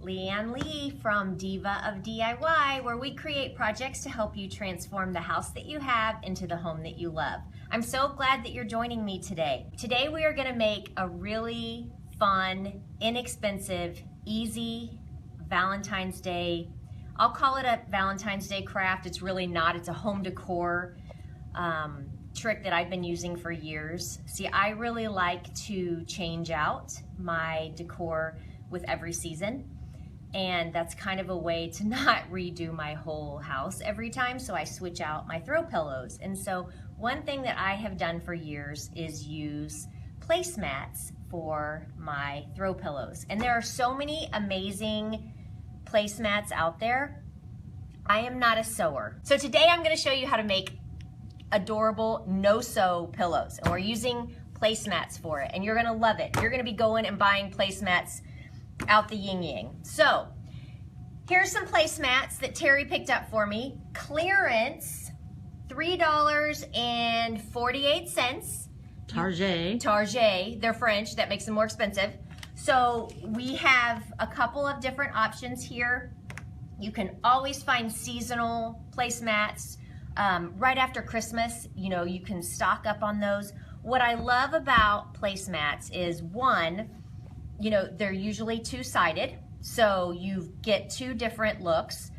Leanne Lee from Diva of DIY, where we create projects to help you transform the house that you have into the home that you love. I'm so glad that you're joining me today. Today we are going to make a really fun, inexpensive, easy Valentine's Day. I'll call it a Valentine's Day craft. It's really not. It's a home decor trick that I've been using for years. See, I really like to change out my decor with every season. And that's kind of a way to not redo my whole house every time, so I switch out my throw pillows. And so one thing that I have done for years is use placemats for my throw pillows. And there are so many amazing placemats out there. I am not a sewer. So today I'm gonna show you how to make adorable no-sew pillows. And we're using placemats for it, and you're gonna love it. You're gonna be going and buying placemats out the yin-yang. So here's some placemats that Terry picked up for me. Clearance, $3.48. Target. They're French. That makes them more expensive. So we have a couple of different options here. You can always find seasonal placemats. Right after Christmas, you can stock up on those. What I love about placemats is, one, they're usually two-sided, so you get two different looks.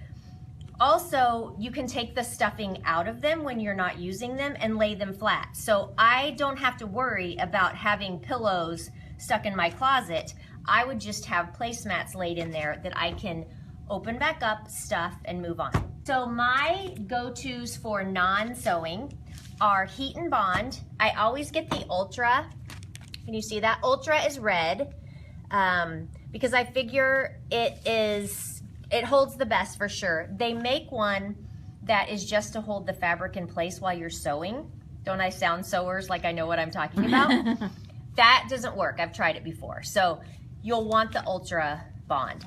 Also, you can take the stuffing out of them when you're not using them and lay them flat. So I don't have to worry about having pillows stuck in my closet. I would just have placemats laid in there that I can open back up, stuff, and move on. So my go-tos for non-sewing are Heat and Bond. I always get the Ultra. Can you see that? Ultra is red. Because I figure it holds the best for sure. They make one that is just to hold the fabric in place while you're sewing. Don't I sound sewers like I know what I'm talking about? That doesn't work. I've tried it before. So you'll want the Ultra Bond.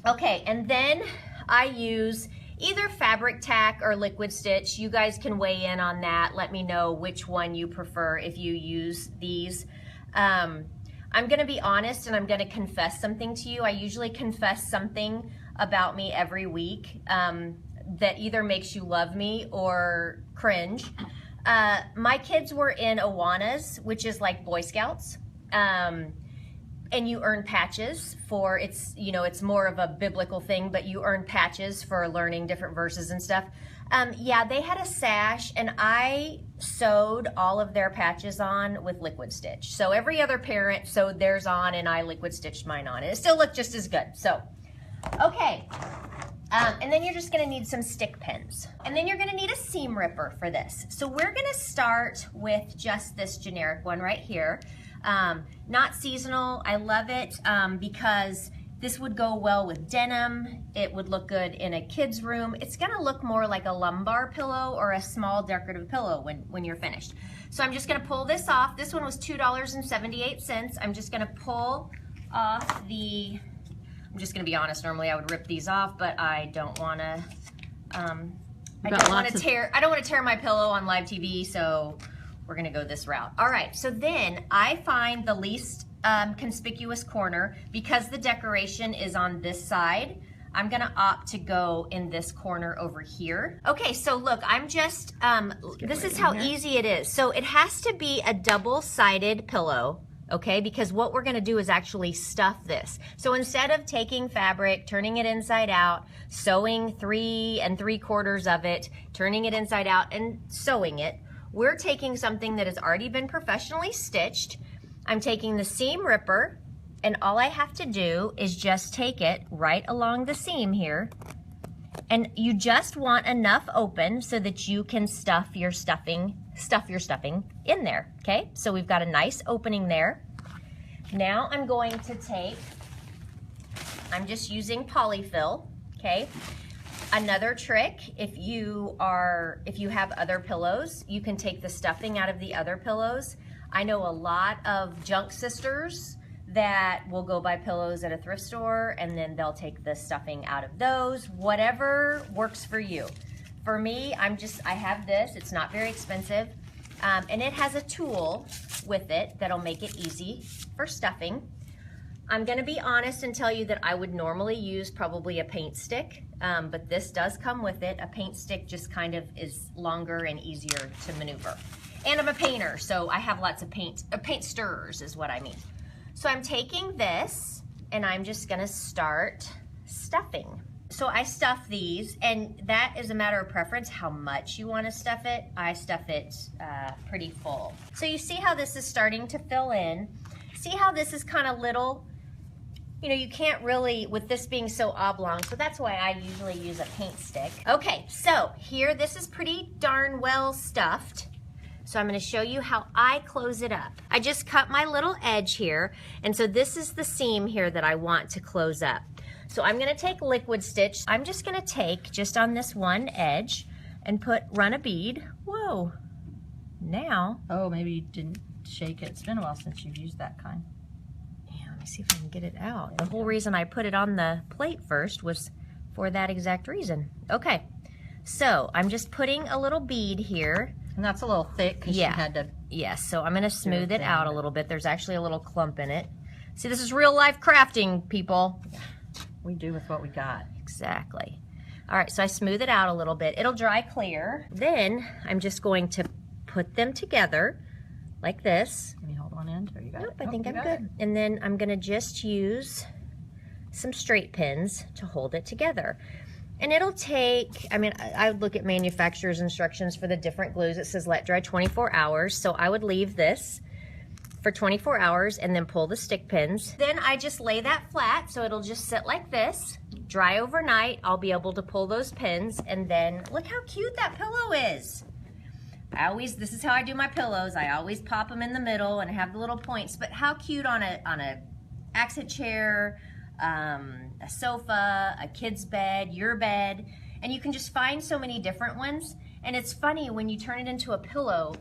Okay, and then I use either fabric tack or liquid stitch. You guys can weigh in on that. Let me know which one you prefer if you use these. I'm gonna be honest and I'm gonna confess something to you. I usually confess something about me every week that either makes you love me or cringe. My kids were in Awanas, which is like Boy Scouts, and you earn patches for, it's more of a biblical thing, but you earn patches for learning different verses and stuff. Yeah, they had a sash, and I sewed all of their patches on with liquid stitch. So every other parent sewed theirs on, and I liquid stitched mine on, and it still looked just as good. So, okay. And then you're just gonna need some stick pins. And then you're gonna need a seam ripper for this. So we're gonna start with just this generic one right here. Not seasonal. I love it because this would go well with denim. It would look good in a kid's room. It's gonna look more like a lumbar pillow or a small decorative pillow when you're finished. So I'm just gonna pull this off. This one was $2.78. I'm just gonna pull off I'm just gonna be honest, normally I would rip these off, but I don't wanna, I don't wanna tear my pillow on live TV, so we're gonna go this route. All right, so then I find the least conspicuous corner. Because the decoration is on this side, I'm gonna opt to go in this corner over here. Okay, so look, I'm just, this is how easy it is. So it has to be a double-sided pillow, okay? Because what we're gonna do is actually stuff this. So instead of taking fabric, turning it inside out, sewing 3 3/4 of it, turning it inside out and sewing it, we're taking something that has already been professionally stitched. I'm taking the seam ripper, and all I have to do is just take it right along the seam here, and you just want enough open so that you can stuff your stuffing in there, okay? So we've got a nice opening there. Now I'm going to take, I'm just using polyfill, okay? Another trick, if you have other pillows, you can take the stuffing out of the other pillows. I know a lot of junk sisters that will go buy pillows at a thrift store, and then they'll take the stuffing out of those. Whatever works for you. For me, I have this. It's not very expensive, and it has a tool with it that'll make it easy for stuffing. I'm gonna be honest and tell you that I would normally use probably a paint stick, but this does come with it. A paint stick just kind of is longer and easier to maneuver. And I'm a painter, so I have lots of paint stirrers is what I mean. So I'm taking this and I'm just gonna start stuffing. So I stuff these, and that is a matter of preference, how much you wanna stuff it. I stuff it pretty full. So you see how this is starting to fill in. See how this is kind of little? You know, you can't really, with this being so oblong, so that's why I usually use a paint stick. Okay, so here, this is pretty darn well stuffed. So I'm gonna show you how I close it up. I just cut my little edge here, and so this is the seam here that I want to close up. So I'm gonna take liquid stitch. I'm just gonna take, just on this one edge, and run a bead. Whoa, now. Oh, maybe you didn't shake it. It's been a while since you've used that kind. Yeah, let me see if I can get it out. The whole reason I put it on the plate first was for that exact reason. Okay, so I'm just putting a little bead here. And that's a little thick because you had to. Yes, so I'm gonna smooth it out a little bit. There's actually a little clump in it. See, this is real life crafting, people. We do with what we got. Exactly. All right, so I smooth it out a little bit. It'll dry clear. Then I'm just going to put them together like this. Can you hold one end? Or you got Nope, it? I think I'm good. And then I'm gonna just use some straight pins to hold it together. And it'll take, I mean, I would look at manufacturer's instructions for the different glues. It says let dry 24 hours. So I would leave this for 24 hours and then pull the stick pins. Then I just lay that flat, so it'll just sit like this, dry overnight. I'll be able to pull those pins, and then look how cute that pillow is. This is how I do my pillows. I always pop them in the middle and have the little points, but how cute on a accent chair, a sofa, a kid's bed, your bed, and you can just find so many different ones. And it's funny, when you turn it into a pillow,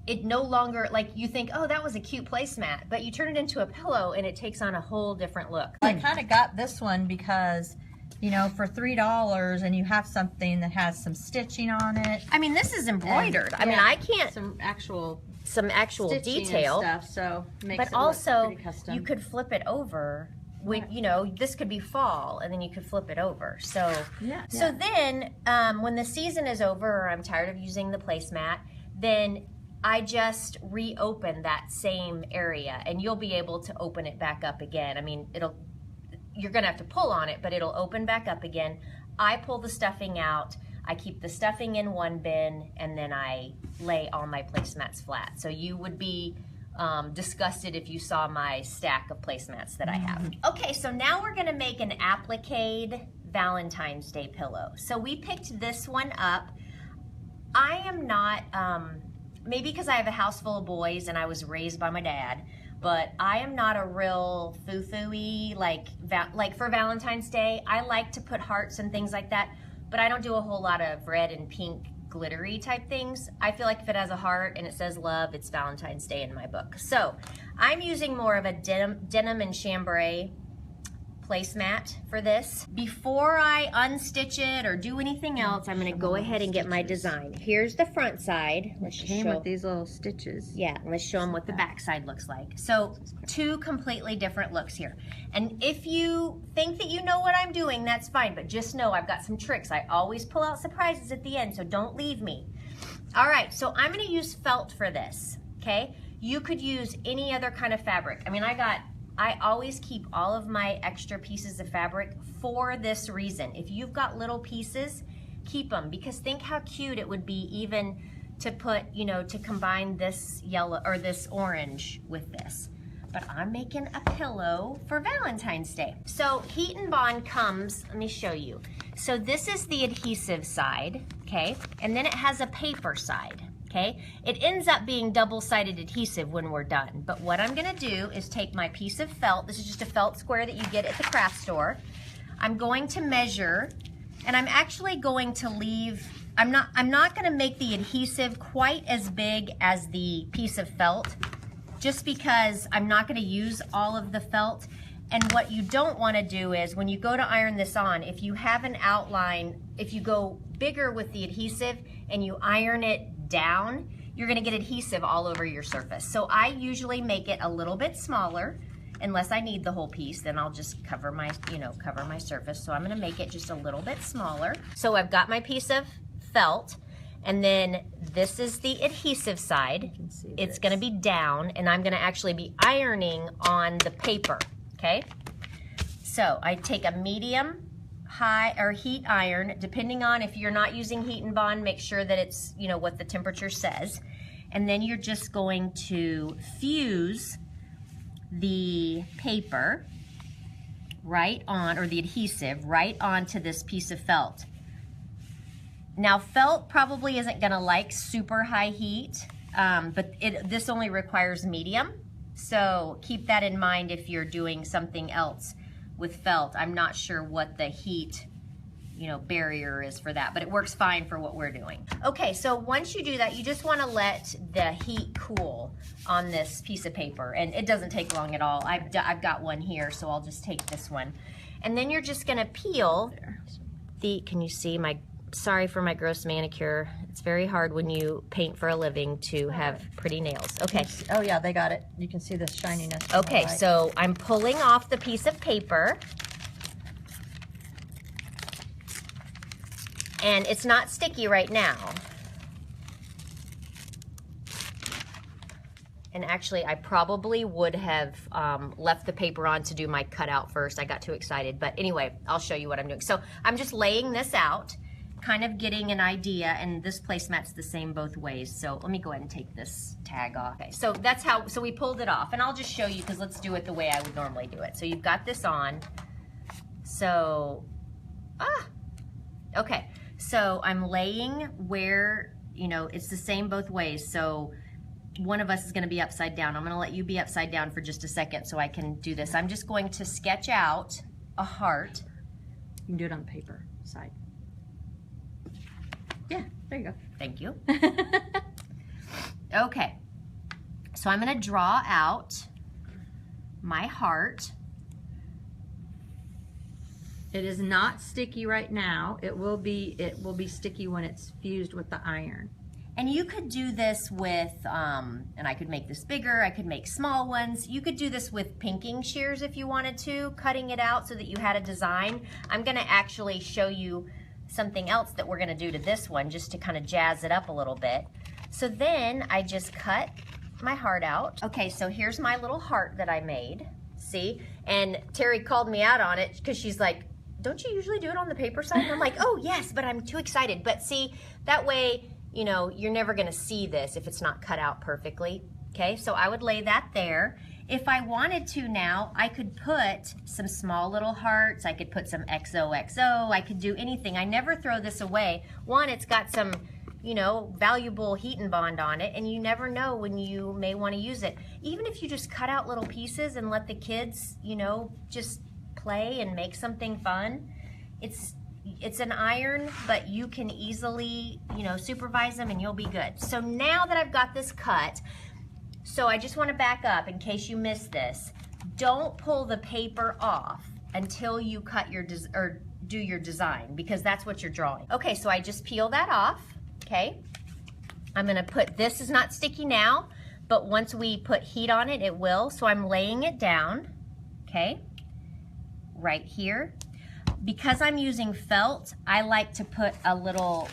it no longer, like, you think, oh, that was a cute placemat, but you turn it into a pillow and it takes on a whole different look. I kind of got this one because, you know, for $3 and you have something that has some stitching on it. I mean, this is embroidered. I mean, I can't. Some actual detail and stuff, so makes but it also look pretty custom. You could flip it over. You know, this could be fall, and then you could flip it over. So, then when the season is over, or I'm tired of using the placemat, then I just reopen that same area, and you'll be able to open it back up again. I mean, you're gonna have to pull on it, but it'll open back up again. I pull the stuffing out. I keep the stuffing in one bin, and then I lay all my placemats flat. So you would be disgusted if you saw my stack of placemats that I have. Okay, so now we're gonna make an applique Valentine's Day pillow. So we picked this one up. I am not, maybe because I have a house full of boys and I was raised by my dad, but I am not a real foo-foo-y, like for Valentine's Day. I like to put hearts and things like that, but I don't do a whole lot of red and pink glittery type things. I feel like if it has a heart and it says love, it's Valentine's Day in my book. So I'm using more of a denim and chambray placemat for this. Before I unstitch it or do anything else, I'm going to go ahead and get my design. Here's the front side. It came with these little stitches. Yeah, let's show them what the back side looks like. So two completely different looks here. And if you think that you know what I'm doing, that's fine, but just know I've got some tricks. I always pull out surprises at the end, so don't leave me. All right, so I'm going to use felt for this, okay? You could use any other kind of fabric. I mean, I always keep all of my extra pieces of fabric for this reason. If you've got little pieces, keep them, because think how cute it would be even to put, you know, to combine this yellow or this orange with this. But I'm making a pillow for Valentine's Day. So Heat and Bond comes, let me show you. So this is the adhesive side, okay? And then it has a paper side. Okay, it ends up being double-sided adhesive when we're done. But what I'm gonna do is take my piece of felt. This is just a felt square that you get at the craft store. I'm going to measure, and I'm actually going to leave, I'm not gonna make the adhesive quite as big as the piece of felt, just because I'm not gonna use all of the felt. And what you don't wanna do is, when you go to iron this on, if you have an outline, if you go bigger with the adhesive and you iron it down, you're gonna get adhesive all over your surface. So I usually make it a little bit smaller, unless I need the whole piece, then I'll just cover my, cover my surface. So I'm gonna make it just a little bit smaller. So I've got my piece of felt, and then this is the adhesive side. It's gonna be down, and I'm gonna actually be ironing on the paper, okay? So I take a medium, high, or heat iron, depending on if you're not using heat and bond, make sure that it's, what the temperature says. And then you're just going to fuse the paper right on, or the adhesive right onto this piece of felt. Now felt probably isn't gonna like super high heat, but this only requires medium. So keep that in mind if you're doing something else with felt. I'm not sure what the heat, barrier is for that, but it works fine for what we're doing. Okay, so once you do that, you just wanna let the heat cool on this piece of paper, and it doesn't take long at all. I've got one here, so I'll just take this one. And then you're just gonna peel can you see sorry for my gross manicure. It's very hard when you paint for a living to have pretty nails. Okay. Oh yeah, they got it. You can see the shininess. Okay, so I'm pulling off the piece of paper. And it's not sticky right now. And actually, I probably would have left the paper on to do my cutout first. I got too excited. But anyway, I'll show you what I'm doing. So I'm just laying this out, kind of getting an idea, and this placemat's the same both ways. So let me go ahead and take this tag off. Okay, so that's how, so we pulled it off, and I'll just show you, because let's do it the way I would normally do it. So you've got this on. So, okay. So I'm laying where, it's the same both ways. So one of us is gonna be upside down. I'm gonna let you be upside down for just a second so I can do this. I'm just going to sketch out a heart. You can do it on the paper side. Yeah, there you go. Thank you. Okay, so I'm gonna draw out my heart. It is not sticky right now. It will be sticky when it's fused with the iron. And you could do this with, and I could make this bigger, I could make small ones. You could do this with pinking shears if you wanted to, cutting it out so that you had a design. I'm gonna actually show you something else that we're gonna do to this one just to kind of jazz it up a little bit. So then I just cut my heart out. Okay, so here's my little heart that I made, see? And Terry called me out on it because she's like, don't you usually do it on the paper side? And I'm like, oh yes, but I'm too excited. But see, that way, you're never gonna see this if it's not cut out perfectly. Okay, so I would lay that there. If I wanted to now, I could put some small little hearts, I could put some XOXO, I could do anything. I never throw this away. One, it's got some, valuable heat and bond on it, and you never know when you may want to use it. Even if you just cut out little pieces and let the kids, just play and make something fun. It's an iron, but you can easily, supervise them and you'll be good. So now that I've got this cut, so I just want to back up in case you missed this. Don't pull the paper off until you cut your do your design, because that's what you're drawing. Okay, so I just peel that off. Okay, I'm gonna put, this is not sticky now, but once we put heat on it, it will. So I'm laying it down. Okay, right here. Because I'm using felt, I like to put a little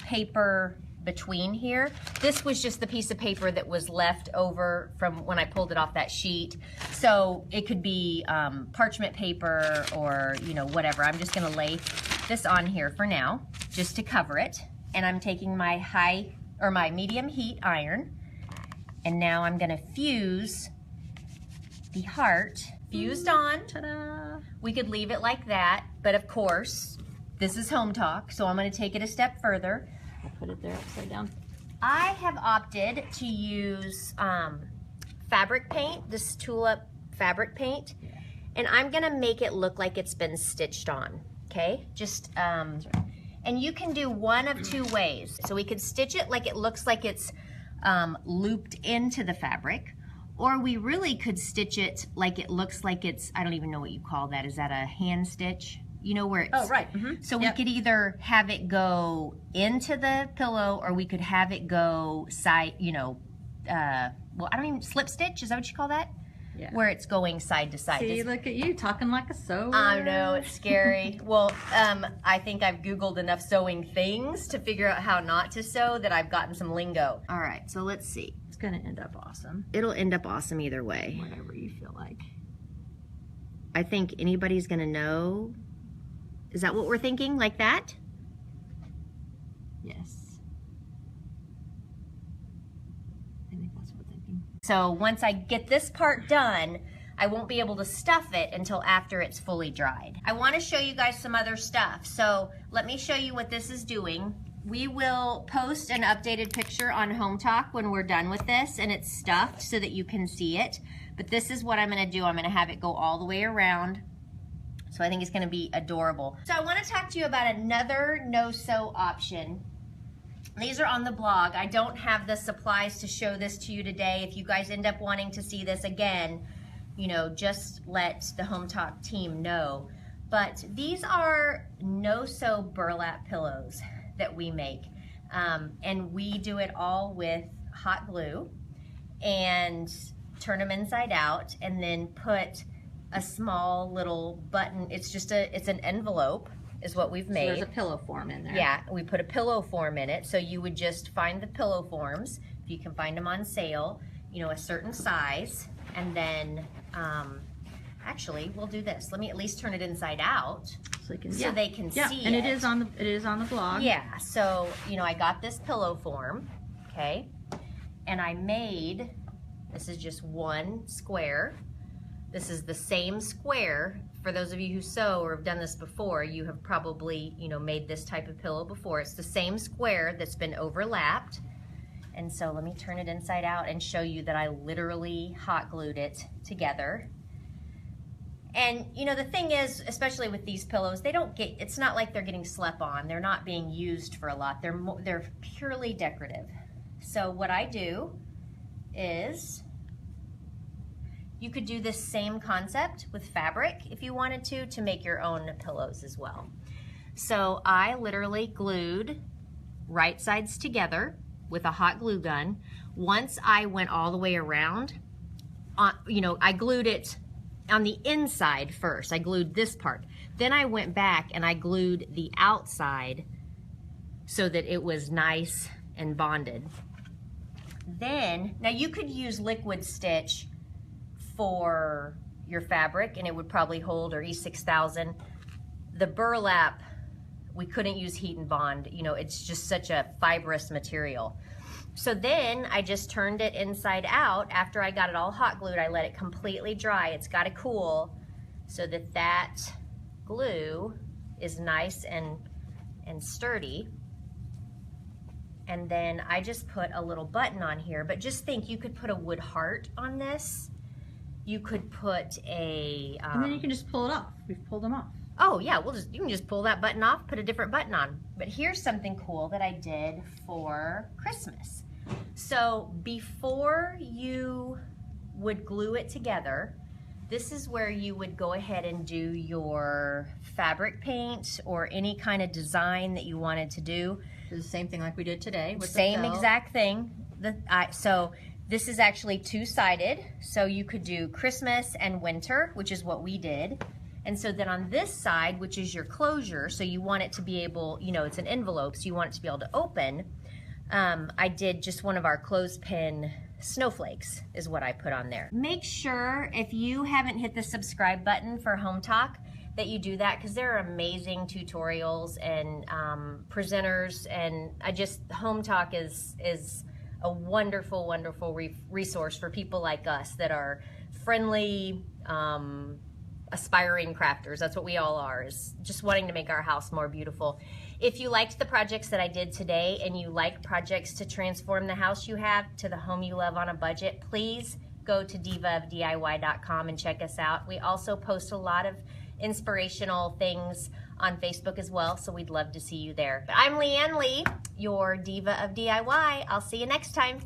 paper between here. This was just the piece of paper that was left over from when I pulled it off that sheet. So it could be parchment paper or whatever. I'm just gonna lay this on here for now, just to cover it. And I'm taking my my medium heat iron, and now I'm gonna fuse the heart. Fused on. Ta-da! We could leave it like that, but of course, this is Hometalk, so I'm gonna take it a step further. I'll put it there upside down. I have opted to use fabric paint, this tulip fabric paint, and I'm gonna make it look like it's been stitched on, okay? Just, and you can do one of two ways. So we could stitch it like it looks like it's looped into the fabric, or we really could stitch it like it looks like it's, I don't even know what you call that. Is that a hand stitch? Where it's, oh, right. Mm-hmm. So we could either have it go into the pillow, or we could have it go side, well, I don't even, slip stitch, is that what you call that? where it's going side to side. See, look at you talking like a sewer. I know, it's scary. Well, I think I've Googled enough sewing things to figure out how not to sew that I've gotten some lingo. All right, so let's see. It's gonna end up awesome. It'll end up awesome either way. Whatever you feel like. I think anybody's gonna know. Is that what we're thinking, like that? Yes. I think that's what we're thinking. So once I get this part done, I won't be able to stuff it until after it's fully dried. I want to show you guys some other stuff. So let me show you what this is doing. We will post an updated picture on Hometalk when we're done with this and it's stuffed so that you can see it. But this is what I'm going to do. I'm going to have it go all the way around. So I think it's going to be adorable. So I want to talk to you about another no-sew option. These are on the blog. I don't have the supplies to show this to you today. If you guys end up wanting to see this again, you know, just let the Hometalk team know. But these are no-sew burlap pillows that we make. And we do it all with hot glue and turn them inside out and then put a small little button. It's an envelope is what we've made. So there's a pillow form in there. Yeah, we put a pillow form in it. So you would just find the pillow forms, if you can find them on sale, you know, a certain size. And then, actually, we'll do this. Let me at least turn it inside out so they can see and it. it is on the blog. Yeah, so, you know, I got this pillow form, okay? And I made, this is just one square. This is the same square. For those of you who sew or have done this before, you have probably, you know, made this type of pillow before. It's the same square that's been overlapped. And so let me turn it inside out and show you that I literally hot glued it together. And you know, the thing is, especially with these pillows, they don't get, it's not like they're getting slept on. They're not being used for a lot. They're purely decorative. So what I do is, you could do this same concept with fabric if you wanted to make your own pillows as well. So I literally glued right sides together with a hot glue gun. Once I went all the way around, you know, I glued it on the inside first. I glued this part. Then I went back and I glued the outside so that it was nice and bonded. Then, now you could use liquid stitch for your fabric and it would probably hold, or E6000. The burlap, we couldn't use heat and bond. You know, it's just such a fibrous material. So then I just turned it inside out. After I got it all hot glued, I let it completely dry. It's got to cool so that that glue is nice and sturdy. And then I just put a little button on here, but just think you could put a wood heart on this. You could put a... and then you can just pull it off. We've pulled them off. Oh yeah, you can just pull that button off, put a different button on. But here's something cool that I did for Christmas. So before you would glue it together, this is where you would go ahead and do your fabric paint or any kind of design that you wanted to do. The same thing like we did today. With same exact thing. So this is actually two-sided. So you could do Christmas and winter, which is what we did. And so then on this side, which is your closure, so you want it to be able, you know, it's an envelope, so you want it to be able to open. I did just one of our clothespin snowflakes is what I put on there. Make sure if you haven't hit the subscribe button for Hometalk that you do that, because there are amazing tutorials and presenters, and Hometalk is a wonderful, wonderful resource for people like us that are friendly, aspiring crafters. That's what we all are, is just wanting to make our house more beautiful. If you liked the projects that I did today and you like projects to transform the house you have to the home you love on a budget, please go to divaofdiy.com and check us out. We also post a lot of inspirational things on Facebook as well, so we'd love to see you there. But I'm Leanne Lee, your Diva of DIY. I'll see you next time.